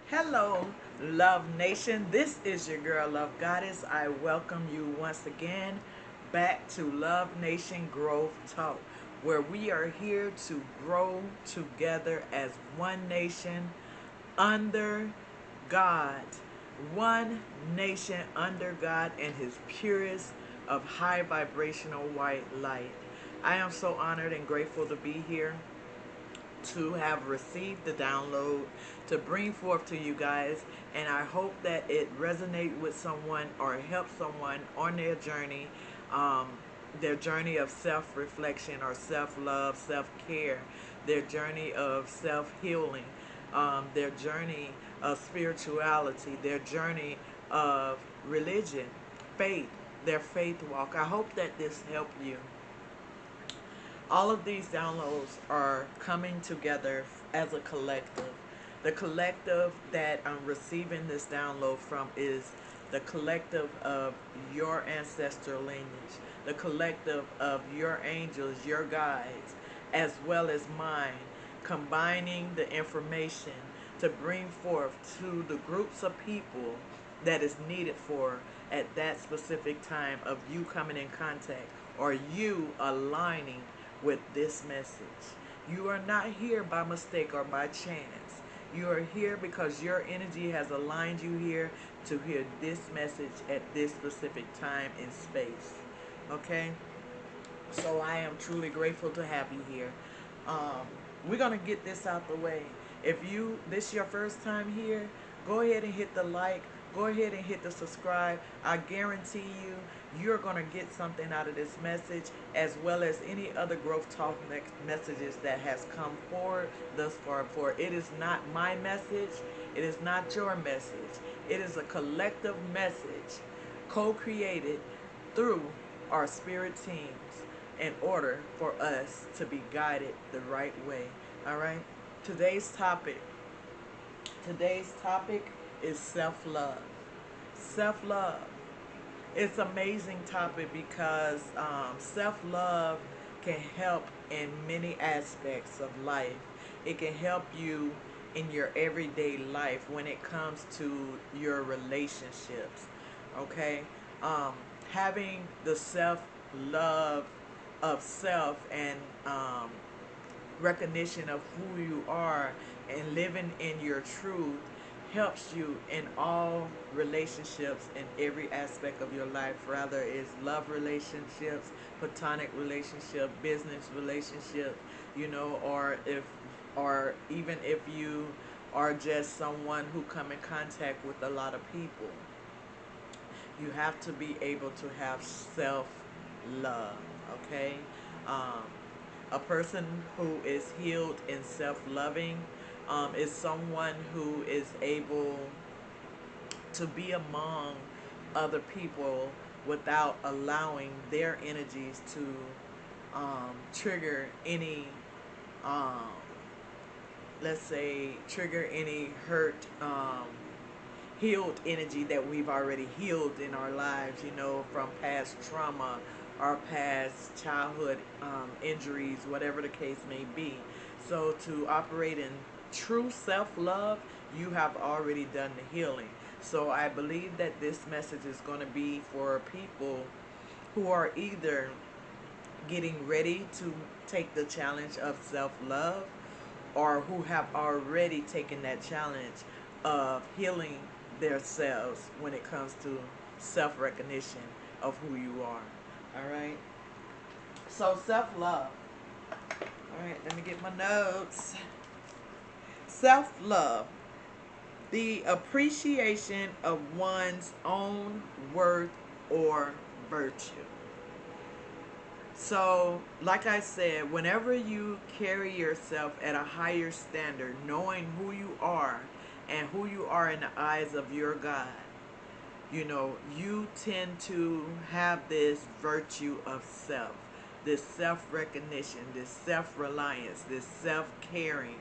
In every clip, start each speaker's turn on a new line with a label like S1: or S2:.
S1: Hello, Love Nation. This is your girl, Love Goddess. I welcome you once again back to Love Nation Growth Talk, where we are here to grow together as one nation under God. One nation under God and His purest of high vibrational white light. I am so honored and grateful to be here to have received the download to bring forth to you guys, and I hope that it resonates with someone or helps someone on um, their journey of self-reflection or self-love, self-care, their journey of self-healing, their journey of spirituality, their journey of religion, faith, their faith walk. I hope that this helped you. All of these downloads are coming together as a collective. The collective that I'm receiving this download from is the collective of your ancestral lineage, the collective of your angels, your guides, as well as mine, combining the information to bring forth to the groups of people that is needed for at that specific time of you coming in contact or you aligning with this message. You are not here by mistake or by chance. You are here because your energy has aligned you here to hear this message at this specific time and space. Okay? So I am truly grateful to have you here. Um, we're gonna get this out the way. If this is your first time here, go ahead and hit the like. Go ahead and hit the subscribe. I guarantee you're gonna get something out of this message, as well as any other growth talk messages that has come forward thus far. For it is not my message. It is not your message. It is a collective message, co-created through our spirit teams in order for us to be guided the right way. All right. Today's topic. Today's topic is self-love. Self-love. It's an amazing topic because self-love can help in many aspects of life. It can help you in your everyday life when it comes to your relationships. Okay, um, having the self-love of self and recognition of who you are and living in your truth helps you in all relationships in every aspect of your life, rather it's love relationships, platonic relationship, business relationship, or even if you are just someone who come in contact with a lot of people. You have to be able to have self-love. Okay, um, a person who is healed and self-loving is someone who is able to be among other people without allowing their energies to trigger any, um, let's say, trigger any hurt, healed energy that we've already healed in our lives, from past trauma or past childhood injuries, whatever the case may be. So to operate in true self-love, you have already done the healing. So I believe that this message is going to be for people who are either getting ready to take the challenge of self-love or who have already taken that challenge of healing themselves when it comes to self-recognition of who you are. All right. So self-love. All right, let me get my notes. Self-love, the appreciation of one's own worth or virtue. So, like I said, whenever you carry yourself at a higher standard, knowing who you are and who you are in the eyes of your God, you tend to have this virtue of self, this self-recognition, this self-reliance, this self-caring.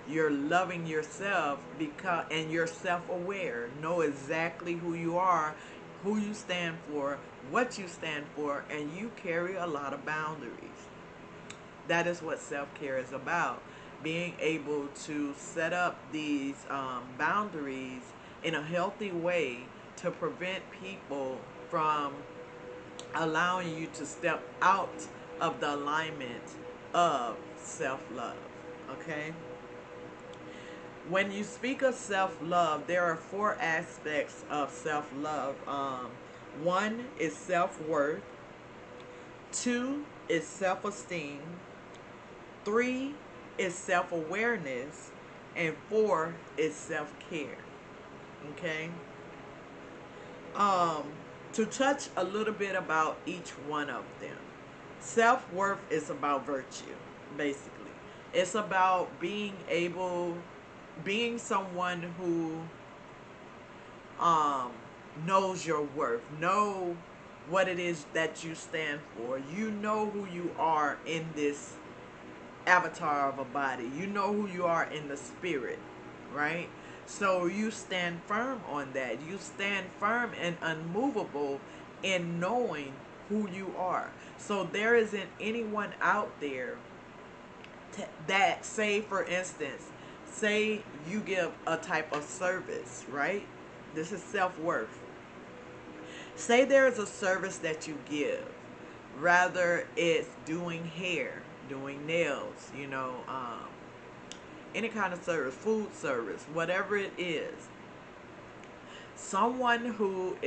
S1: You're loving yourself and you're self-aware, know exactly who you are, who you stand for, what you stand for, and you carry a lot of boundaries. That is what self-care is about. being able to set up these boundaries in a healthy way to prevent people from allowing you to step out of the alignment of self-love. Okay? When you speak of self-love, there are four aspects of self-love. One is self-worth. Two is self-esteem. Three is self-awareness. And four is self-care. Okay? To touch a little bit about each one of them. Self-worth is about virtue, basically. It's about being someone who knows your worth, know what it is that you stand for. You know who you are in this avatar of a body. You know who you are in the spirit, right? So you stand firm on that. You stand firm and unmovable in knowing who you are. So there isn't anyone out there that, say for instance, say you give a type of service, right? This is self-worth. Say there's a service that you give, rather it's doing hair, doing nails, any kind of service, food service, whatever it is. Someone who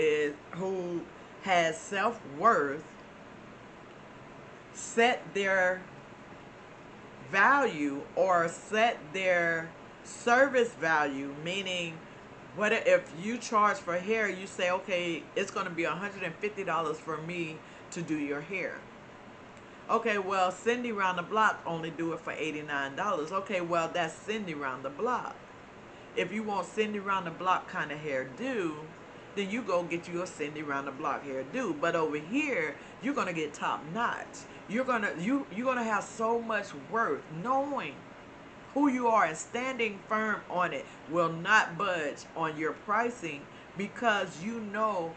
S1: has self-worth set their value or set their service value, meaning what if you charge for hair, you say, okay, it's going to be $150 for me to do your hair. Okay, well, Cindy round the block only do it for $89. Okay, well, that's Cindy round the block. If you want Cindy round the block kind of hairdo, then you go get you a Cindy round the block hairdo. But over here, you're gonna get top notch. You're gonna have so much worth knowing who you are and standing firm on it. Will not budge on your pricing because you know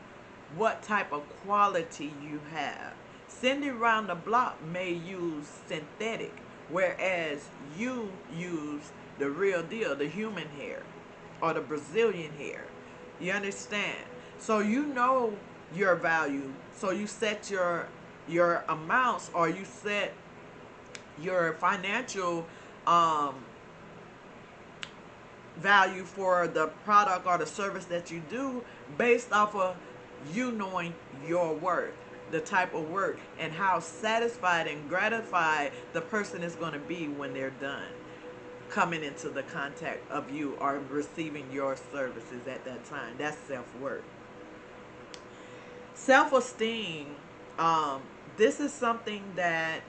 S1: what type of quality you have. Cindy round the block may use synthetic, whereas you use the real deal, the human hair or the Brazilian hair. You understand? So you know your value. So you set your amounts, or you set your financial value for the product or the service that you do based off of you knowing your worth, the type of work, and how satisfied and gratified the person is going to be when they're done coming into the contact of you or receiving your services at that time. That's self-worth. Self-esteem, this is something that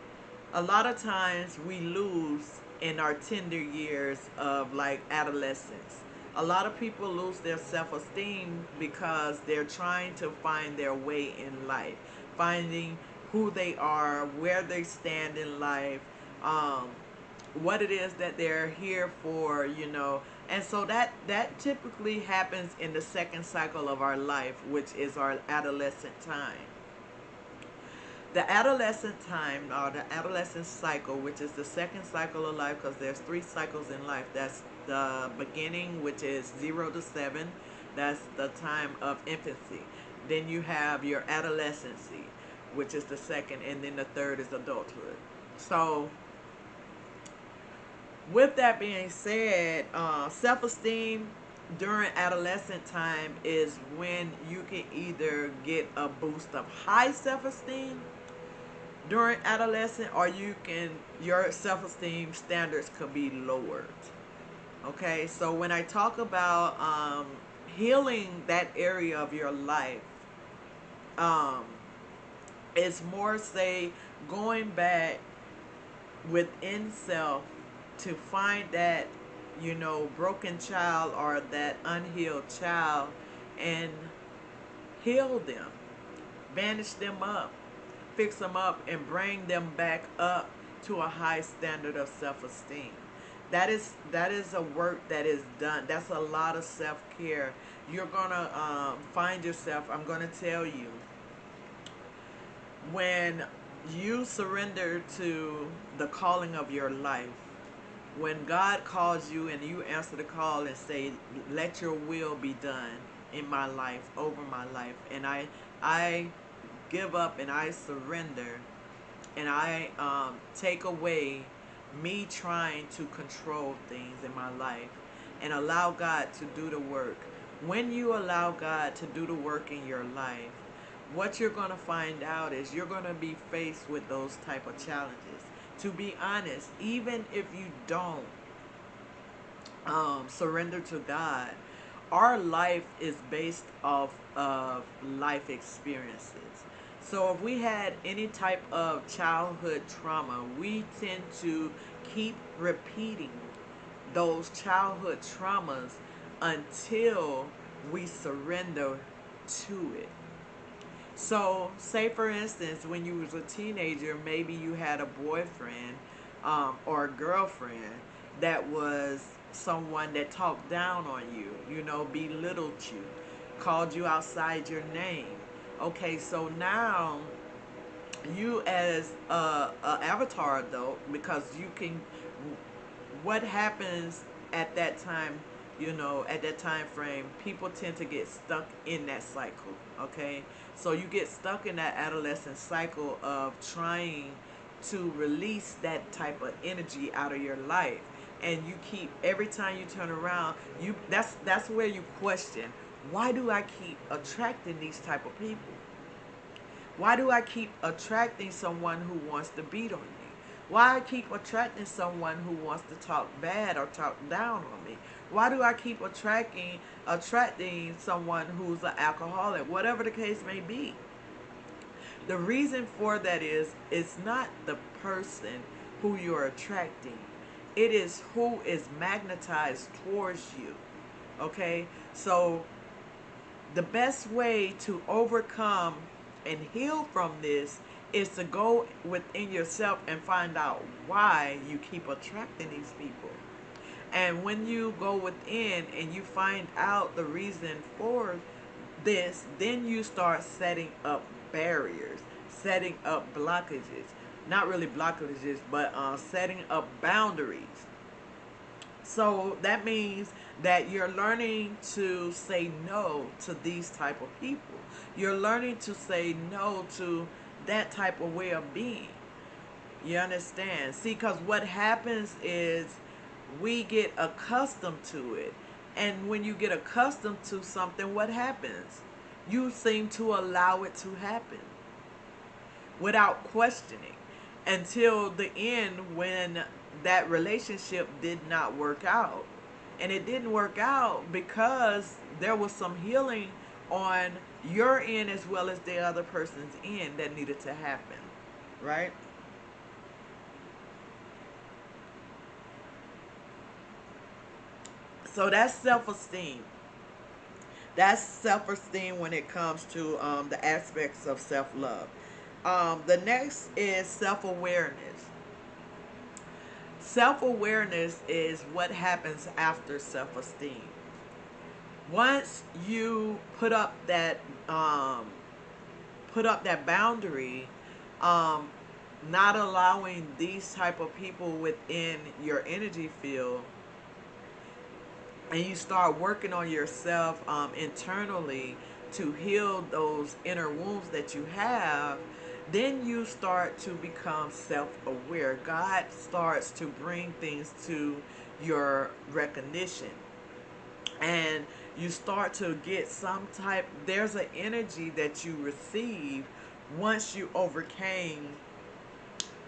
S1: a lot of times we lose in our tender years of like adolescence. A lot of people lose their self-esteem because they're trying to find their way in life, finding who they are, where they stand in life, what it is that they're here for, And so that typically happens in the second cycle of our life, which is our adolescent time. The adolescent time, or the adolescent cycle, which is the second cycle of life, because there's 3 cycles in life. That's the beginning, which is 0 to 7. That's the time of infancy. Then you have your adolescency, which is the second, and then the third is adulthood. So with that being said, self-esteem during adolescent time is when you can either get a boost of high self-esteem during adolescent, or your self-esteem standards could be lowered. Okay, so when I talk about healing that area of your life, it's more, say, going back within self to find that broken child or that unhealed child and heal them, bandage them up, fix them up, and bring them back up to a high standard of self-esteem. That is a work that is done. That's a lot of self-care. You're gonna find yourself, I'm gonna tell you, when you surrender to the calling of your life, when God calls you and you answer the call and say, let your will be done in my life, over my life, and I give up and I surrender, and I take away me trying to control things in my life and allow God to do the work. When you allow God to do the work in your life, what you're going to find out is you're going to be faced with those type of challenges. To be honest, even if you don't surrender to God, our life is based off of life experiences. So if we had any type of childhood trauma, we tend to keep repeating those childhood traumas until we surrender to it. So, say for instance, when you was a teenager, maybe you had a boyfriend or a girlfriend that was someone that talked down on you, belittled you, called you outside your name. Okay, so now you as a avatar though, because you can, what happens at that time, at that time frame, people tend to get stuck in that cycle. Okay, so you get stuck in that adolescent cycle of trying to release that type of energy out of your life, and you keep, every time you turn around, that's where you question, why do I keep attracting these type of people? Why do I keep attracting someone who wants to beat on me? Why I keep attracting someone who wants to talk bad or talk down on me? Why do I keep attracting someone who's an alcoholic? Whatever the case may be. The reason for that is, it's not the person who you're attracting. It is who is magnetized towards you. Okay? So the best way to overcome and heal from this is to go within yourself and find out why you keep attracting these people. And when you go within and you find out the reason for this, then you start setting up barriers, setting up blockages. Not really blockages, but setting up boundaries. So that means that you're learning to say no to these type of people. You're learning to say no to that type of way of being. You understand? See, because what happens is we get accustomed to it. And when you get accustomed to something, what happens? You seem to allow it to happen without questioning, until the end, when that relationship did not work out. And it didn't work out because there was some healing on your end as well as the other person's end that needed to happen, right? So that's self-esteem. That's self-esteem when it comes to the aspects of self-love. The next is self-awareness. Self-awareness is what happens after self-esteem. Once you put up that boundary, um, not allowing these type of people within your energy field, and you start working on yourself internally to heal those inner wounds that you have, then you start to become self-aware. God starts to bring things to your recognition, and you start to get there's an energy that you receive once you overcame,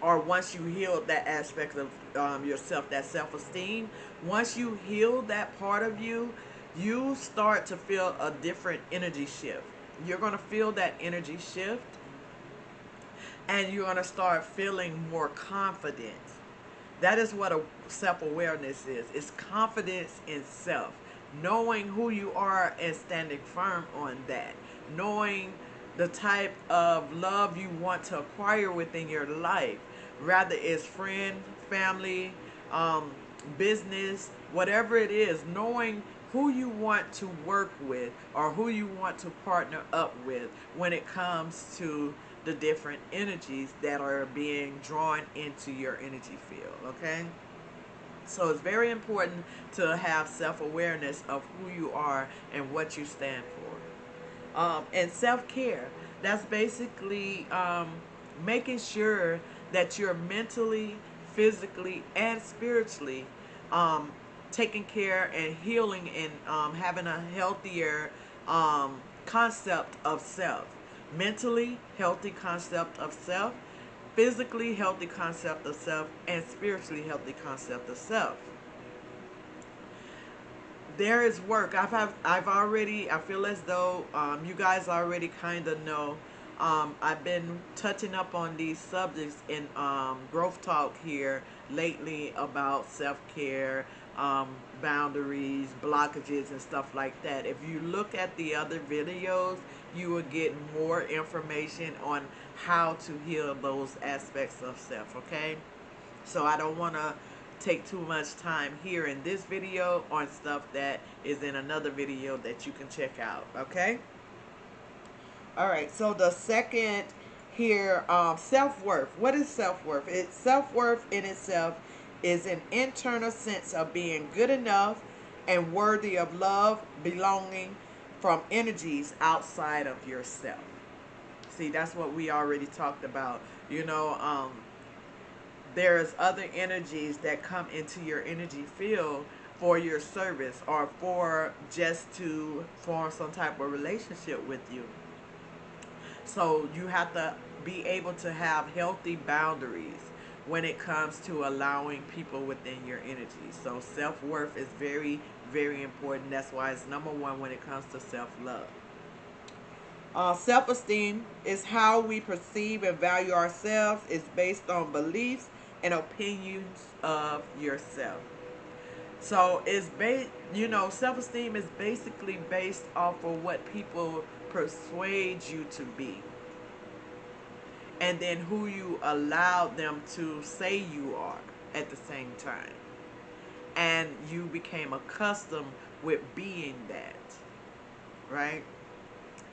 S1: or once you heal that aspect of yourself, that self-esteem. Once you heal that part of you, you start to feel a different energy shift. You're going to feel that energy shift, and you're going to start feeling more confident. That is what a self-awareness is. It's confidence in self. Knowing who you are and standing firm on that. Knowing the type of love you want to acquire within your life. Rather it's friend, family, business, whatever it is. Knowing who you want to work with or who you want to partner up with when it comes to the different energies that are being drawn into your energy field. Okay? So it's very important to have self-awareness of who you are and what you stand for. And self-care, that's basically making sure that you're mentally, physically, and spiritually um, taking care and healing and having a healthier concept of self. Mentally healthy concept of self, physically healthy concept of self, and spiritually healthy concept of self. There is work. I've already, I feel as though you guys already kind of know. I've been touching up on these subjects in Growth Talk here lately about self-care, boundaries, blockages, and stuff like that. If you look at the other videos, you will get more information on how to heal those aspects of self, okay? So I don't want to take too much time here in this video on stuff that is in another video that you can check out, okay? All right, so the second here, self-worth. What is self-worth? It's self-worth in itself is an internal sense of being good enough and worthy of love, belonging from energies outside of yourself. See, that's what we already talked about. You know, there's other energies that come into your energy field for your service or for just to form some type of relationship with you. So you have to be able to have healthy boundaries when it comes to allowing people within your energy. So self-worth is very, very important. That's why it's number one when it comes to self-love. Self-esteem is how we perceive and value ourselves. It's based on beliefs and opinions of yourself. So it's self-esteem is basically based off of what people persuade you to be, and then who you allow them to say you are at the same time. And you became accustomed with being that, right?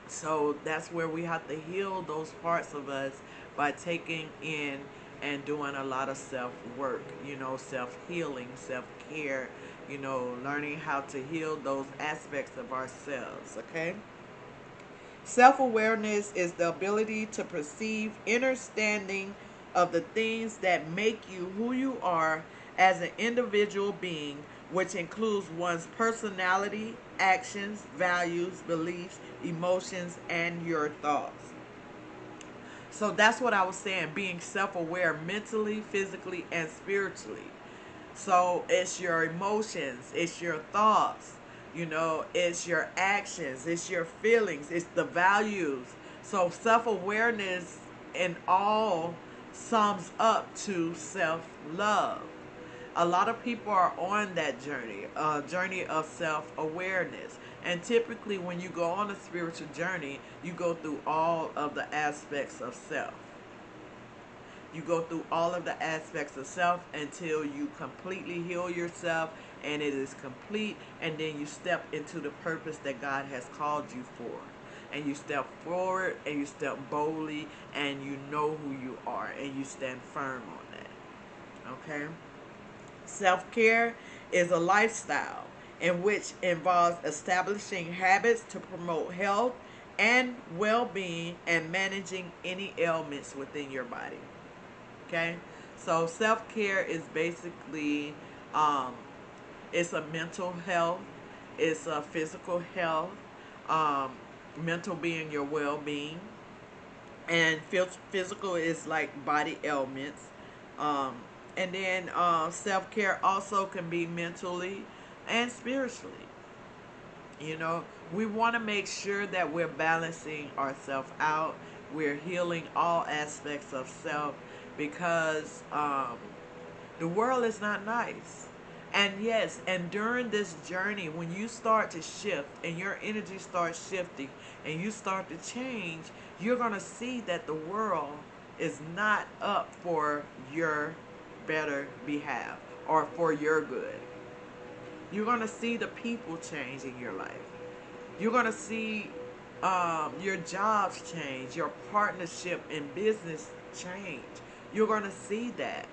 S1: So that's where we have to heal those parts of us by taking in and doing a lot of self-work, self-healing, self-care, learning how to heal those aspects of ourselves, okay? Self-awareness is the ability to perceive understanding of the things that make you who you are as an individual being, which includes one's personality, actions, values, beliefs, emotions, and your thoughts. So that's what I was saying, being self-aware mentally, physically, and spiritually. So it's your emotions, it's your thoughts, it's your actions, it's your feelings, it's the values. So self-awareness in all sums up to self-love. A lot of people are on that journey, a journey of self-awareness. And typically when you go on a spiritual journey, you go through all of the aspects of self. You go through all of the aspects of self until you completely heal yourself and it is complete, and then you step into the purpose that God has called you for. And you step forward and you step boldly and you know who you are and you stand firm on that. Okay? Self-care is a lifestyle in which involves establishing habits to promote health and well-being and managing any ailments within your body. Okay, so self-care is basically it's a mental health, it's a physical health, um, mental being your well-being, and physical is like body ailments. um, and then self-care also can be mentally and spiritually. We want to make sure that we're balancing ourselves out, we're healing all aspects of self, because the world is not nice. And yes, and during this journey, when you start to shift and your energy starts shifting and you start to change, you're going to see that the world is not up for your better behalf or for your good. You're going to see the people change in your life. You're going to see your jobs change, your partnership in business change. You're going to see that.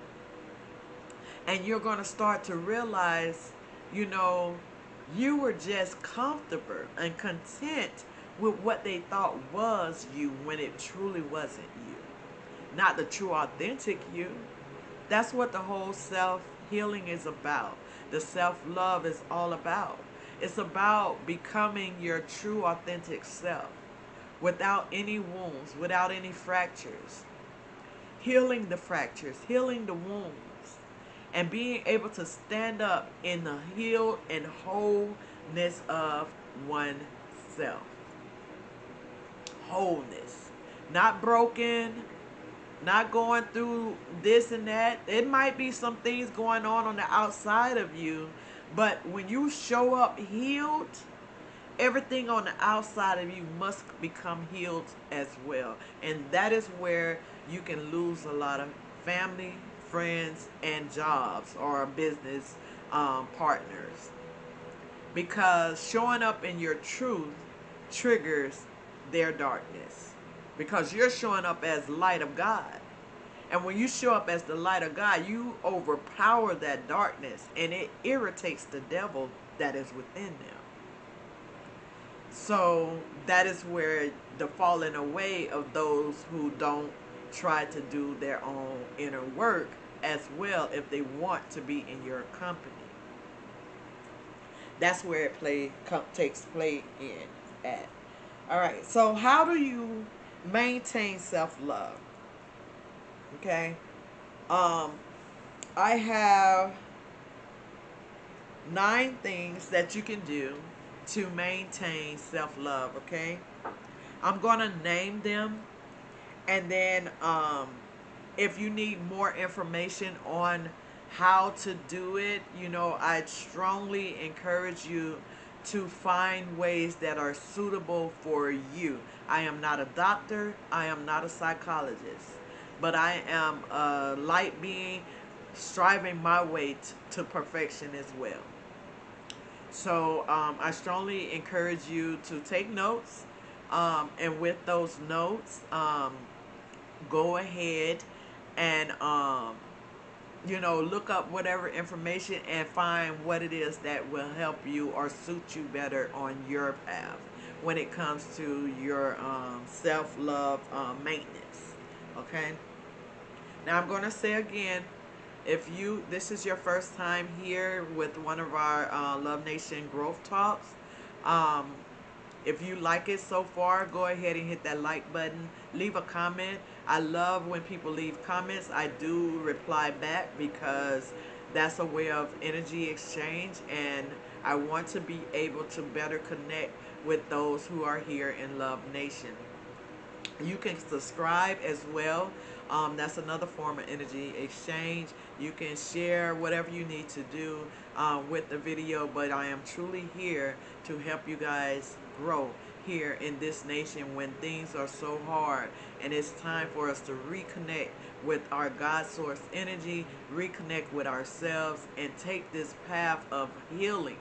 S1: And you're going to start to realize, you know, you were just comfortable and content with what they thought was you when it truly wasn't you. Not the true, authentic you. That's what the whole self healing is about. The self love is all about. It's about becoming your true, authentic self without any wounds, without any fractures. Healing the fractures, healing the wounds, and being able to stand up in the healed and wholeness of oneself. Wholeness. Not broken, not going through this and that. It might be some things going on the outside of you, but when you show up healed, everything on the outside of you must become healed as well. And that is where you can lose a lot of family, friends, and jobs or business partners. Because showing up in your truth triggers their darkness. Because you're showing up as light of God. And when you show up as the light of God, you overpower that darkness and it irritates the devil that is within them. So that is where the falling away of those who don't try to do their own inner work as well if they want to be in your company. That's where it takes play in at. All right. So how do you maintain self-love? Okay. I have 9 things that you can do to maintain self-love. Okay. I'm going to name them, and then if you need more information on how to do it, you know, I strongly encourage you to find ways that are suitable for you. I am not a doctor, I am not a psychologist, but I am a light being striving my way to perfection as well. So I strongly encourage you to take notes, and with those notes, go ahead and you know, look up whatever information and find what it is that will help you or suit you better on your path when it comes to your self-love maintenance. Okay. Now I'm going to say again, if this is your first time here with one of our Love Nation Growth Talks, if you like it so far, go ahead and hit that like button. Leave a comment. I love when people leave comments. I do reply back because that's a way of energy exchange, and I want to be able to better connect with those who are here in Love Nation. You can subscribe as well. That's another form of energy exchange. You can share whatever you need to do with the video, but I am truly here to help you guys grow here in this nation when things are so hard, and it's time for us to reconnect with our God source energy, reconnect with ourselves, and take this path of healing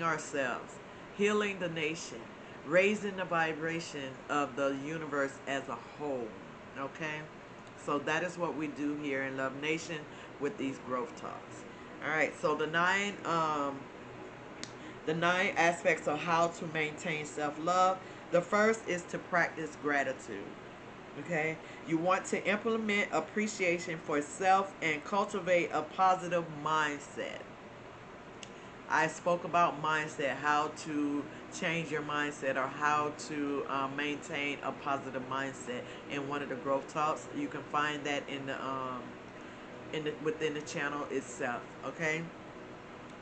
S1: ourselves, healing the nation, raising the vibration of the universe as a whole. Okay, so that is what we do here in Love Nation with these growth talks. All right, so the nine aspects of how to maintain self-love. The first is to practice gratitude. Okay, you want to implement appreciation for self and cultivate a positive mindset. I spoke about mindset, how to change your mindset or how to maintain a positive mindset in one of the growth talks. You can find that within the channel itself. Okay,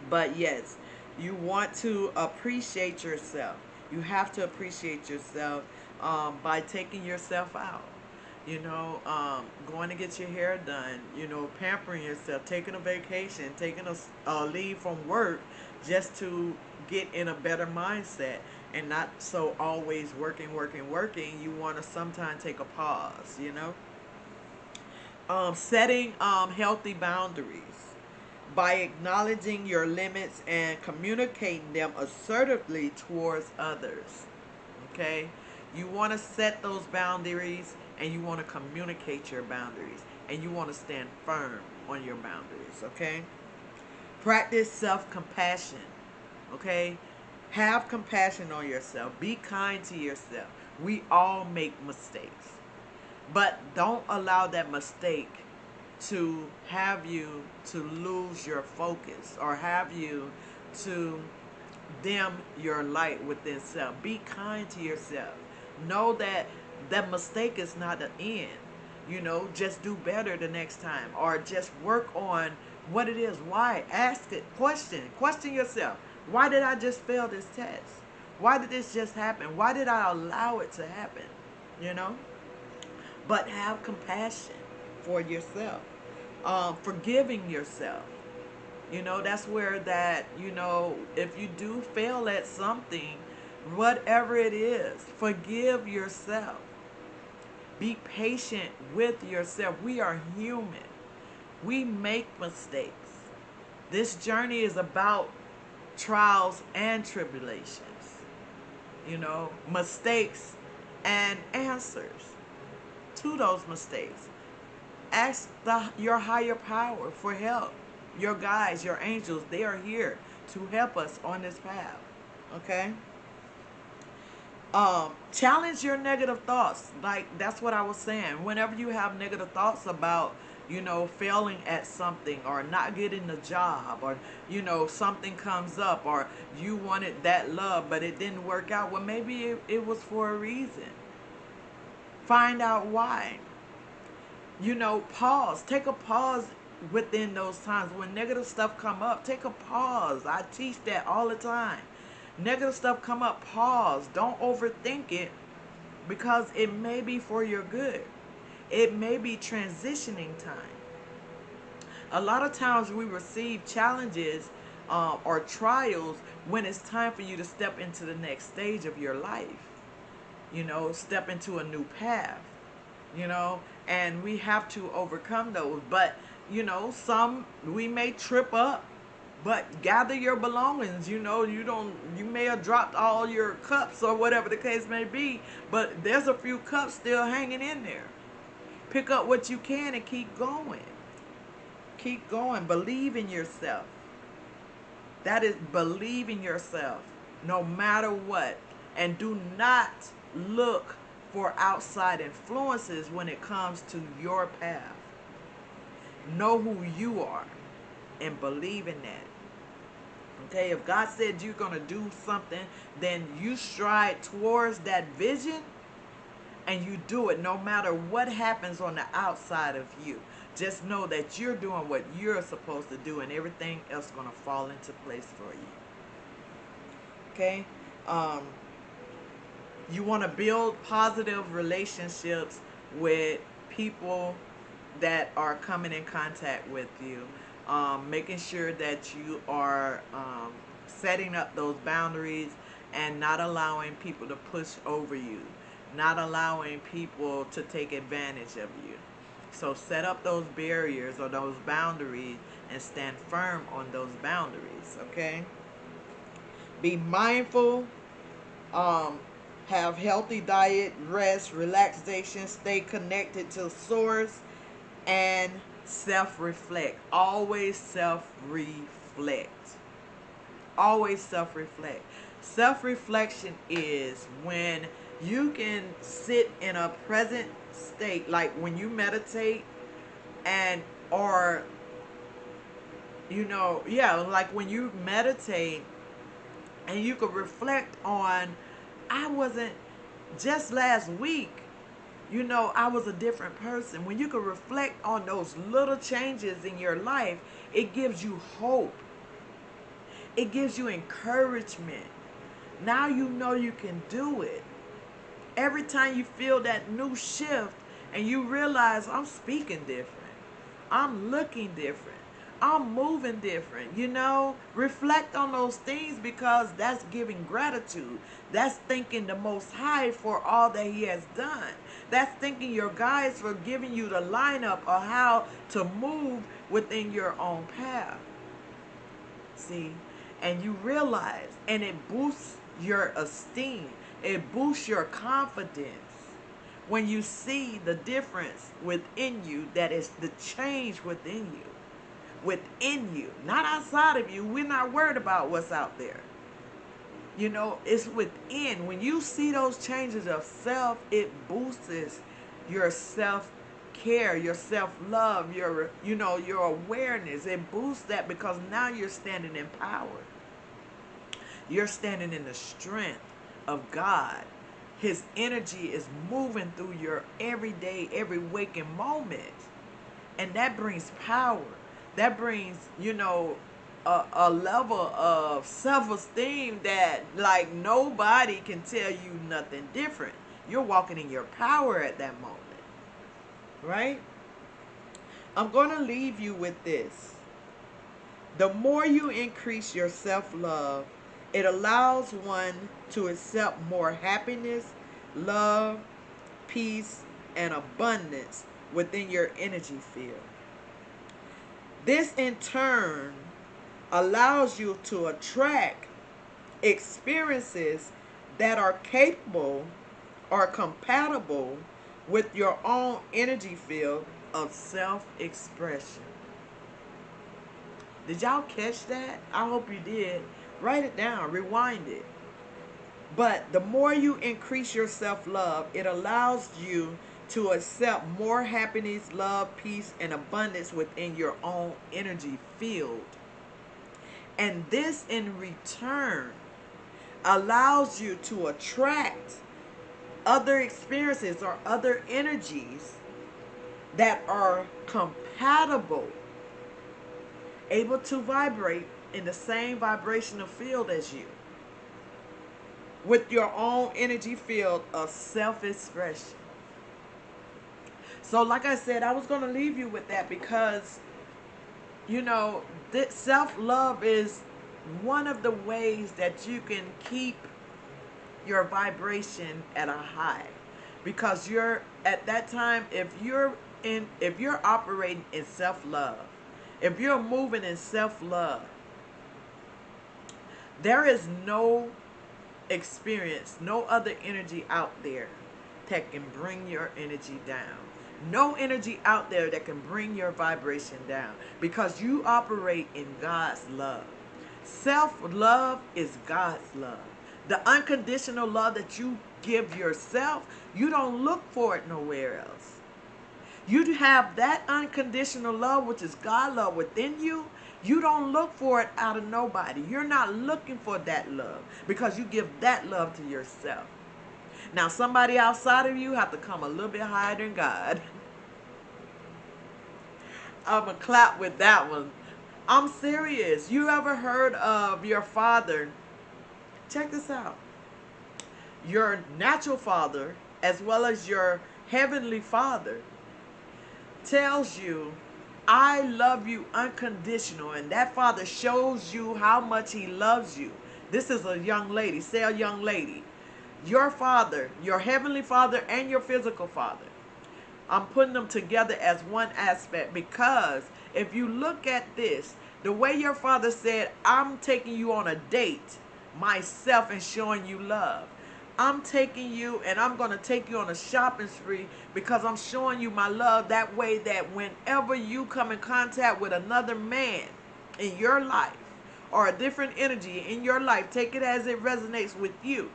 S1: but yes, you want to appreciate yourself. You have to appreciate yourself by taking yourself out. You know, going to get your hair done, you know, pampering yourself, taking a vacation, taking a leave from work just to get in a better mindset and not so always working. You want to sometimes take a pause, you know. Setting healthy boundaries by acknowledging your limits and communicating them assertively towards others. Okay? You want to set those boundaries and you want to communicate your boundaries and you want to stand firm. on your boundaries, okay? Practice self-compassion, okay? Have compassion on yourself. Be kind to yourself. We all make mistakes. But don't allow that mistake to have you to lose your focus or have you to dim your light within self. Be kind to yourself. Know that that mistake is not the end. You know, just do better the next time or just work on what it is. Why? Ask it. Question yourself. Why did I just fail this test? Why did this just happen? Why did I allow it to happen? You know? But have compassion for yourself. Forgiving yourself. You know, that's where that, you know, if you do fail at something, whatever it is, forgive yourself. Be patient with yourself. We are human. We make mistakes. This journey is about trials and tribulations. You know, mistakes and answers to those mistakes. Ask your higher power for help. Your guides, your angels, they are here to help us on this path. Okay? Challenge your negative thoughts. Like, that's what I was saying. Whenever you have negative thoughts about, you know, failing at something or not getting the job or, you know, something comes up or you wanted that love but it didn't work out, well, maybe it was for a reason. Find out why. You know, pause. Take a pause within those times. When negative stuff come up, take a pause. I teach that all the time. Negative stuff come up, pause. Don't overthink it because it may be for your good. It may be transitioning time. A lot of times we receive challenges or trials when it's time for you to step into the next stage of your life. You know, step into a new path. You know, and we have to overcome those. But, you know, some we may trip up, but gather your belongings. You know, you may have dropped all your cups or whatever the case may be, but there's a few cups still hanging in there. Pick up what you can and keep going. Keep going. Believe in yourself. That is, believe in yourself no matter what. And do not look for outside influences when it comes to your path. Know who you are and believe in that. Okay, if God said you're going to do something, then you stride towards that vision and you do it no matter what happens on the outside of you. Just know that you're doing what you're supposed to do and everything else is going to fall into place for you. Okay? You want to build positive relationships with people that are coming in contact with you. Making sure that you are setting up those boundaries and not allowing people to push over you. Not allowing people to take advantage of you. So set up those barriers or those boundaries and stand firm on those boundaries, okay? Be mindful. Have healthy diet, rest, relaxation, stay connected to source, and self-reflect. Always self-reflect. Always self-reflect. Self-reflection is when you can sit in a present state, like when you meditate and or you know, yeah, like when you meditate and you could reflect on, I wasn't, just last week, you know, I was a different person. When you can reflect on those little changes in your life, it gives you hope. It gives you encouragement. Now you know you can do it. Every time you feel that new shift and you realize I'm speaking different, I'm looking different, I'm moving different, you know, reflect on those things because that's giving gratitude. That's thanking the Most High for all that He has done. That's thanking your guides for giving you the lineup of how to move within your own path. See, and you realize, and it boosts your esteem. It boosts your confidence When you see the difference within you, that is the change within you. Within you, not outside of you. We're not worried about what's out there. You know, it's within. When you see those changes of self, it boosts your self care, your self love, your, you know, your awareness. It boosts that because now you're standing in power. You're standing in the strength of God. His energy is moving through your everyday, every waking moment. And that brings power. That brings, you know, a level of self-esteem that like nobody can tell you nothing different. You're walking in your power at that moment. Right? I'm going to leave you with this. The more you increase your self-love, it allows one to accept more happiness, love, peace, and abundance within your energy field. This in turn allows you to attract experiences that are capable or compatible with your own energy field of self-expression. Did y'all catch that? I hope you did. Write it down, rewind it. But the more you increase your self-love, it allows you to accept more happiness, love, peace, and abundance within your own energy field. And this in return allows you to attract other experiences or other energies that are compatible, able to vibrate in the same vibrational field as you, with your own energy field of self-expression. So like I said, I was going to leave you with that because, you know, self-love is one of the ways that you can keep your vibration at a high. Because you're at that time, if you're operating in self-love, if you're moving in self-love, there is no experience, no other energy out there that can bring your energy down. No energy out there that can bring your vibration down because you operate in God's love. Self-love is God's love. The unconditional love that you give yourself, you don't look for it nowhere else. You have that unconditional love, which is God love within you. You don't look for it out of nobody. You're not looking for that love because you give that love to yourself. Now, somebody outside of you have to come a little bit higher than God. I'm going to clap with that one. I'm serious. You ever heard of your father? Check this out. Your natural father, as well as your heavenly father, tells you, I love you unconditional. And that father shows you how much he loves you. This is a young lady. Say a young lady. Your father, your heavenly father, and your physical father. I'm putting them together as one aspect because if you look at this, the way your father said, I'm taking you on a date myself and showing you love. I'm taking you and I'm going to take you on a shopping spree because I'm showing you my love that way that whenever you come in contact with another man in your life or a different energy in your life, take it as it resonates with you.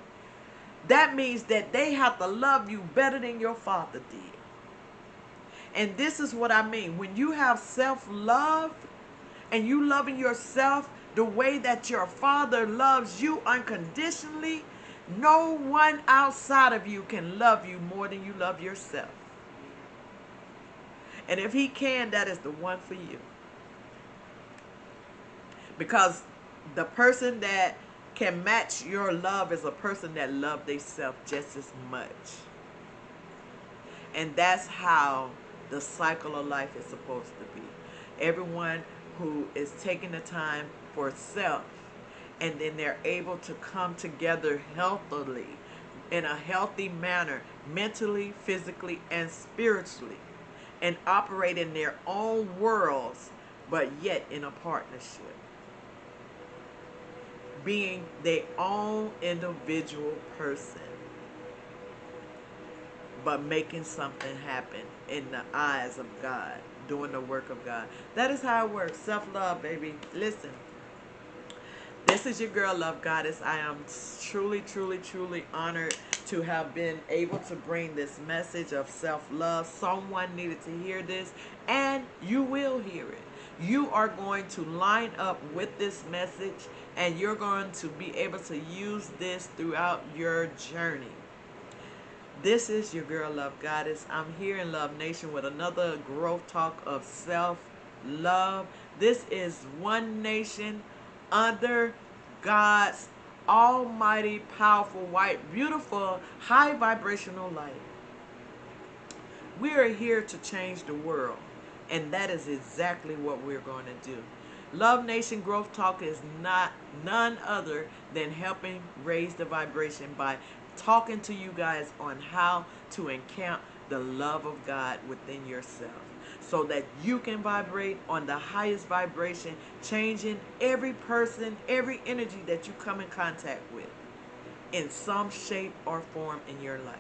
S1: That means that they have to love you better than your father did. And this is what I mean. When you have self-love and you loving yourself the way that your father loves you unconditionally, no one outside of you can love you more than you love yourself. And if he can, that is the one for you. Because the person that can match your love is a person that loves themselves just as much. And that's how the cycle of life is supposed to be. Everyone who is taking the time for self, and then they're able to come together healthily, in a healthy manner, mentally, physically, and spiritually, and operate in their own worlds, but yet in a partnership. Being their own individual person. but making something happen in the eyes of God, doing the work of God. That is how it works. Self-love, baby. Listen, this is your girl, Love Goddess. I am truly, truly, truly honored to have been able to bring this message of self-love. Someone needed to hear this, and you will hear it. You are going to line up with this message, and you're going to be able to use this throughout your journey. This is your girl, Love Goddess. I'm here in Love Nation with another growth talk of self-love. This is one nation under God's almighty, powerful, white, beautiful, high vibrational light. We are here to change the world, and that is exactly what we're going to do. Love Nation Growth Talk is none other than helping raise the vibration by talking to you guys on how to encounter the love of God within yourself, so that you can vibrate on the highest vibration, changing every person, every energy that you come in contact with in some shape or form in your life.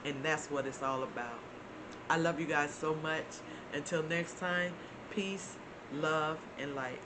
S1: And that's what it's all about. I love you guys so much. Until next time, peace, love, and light.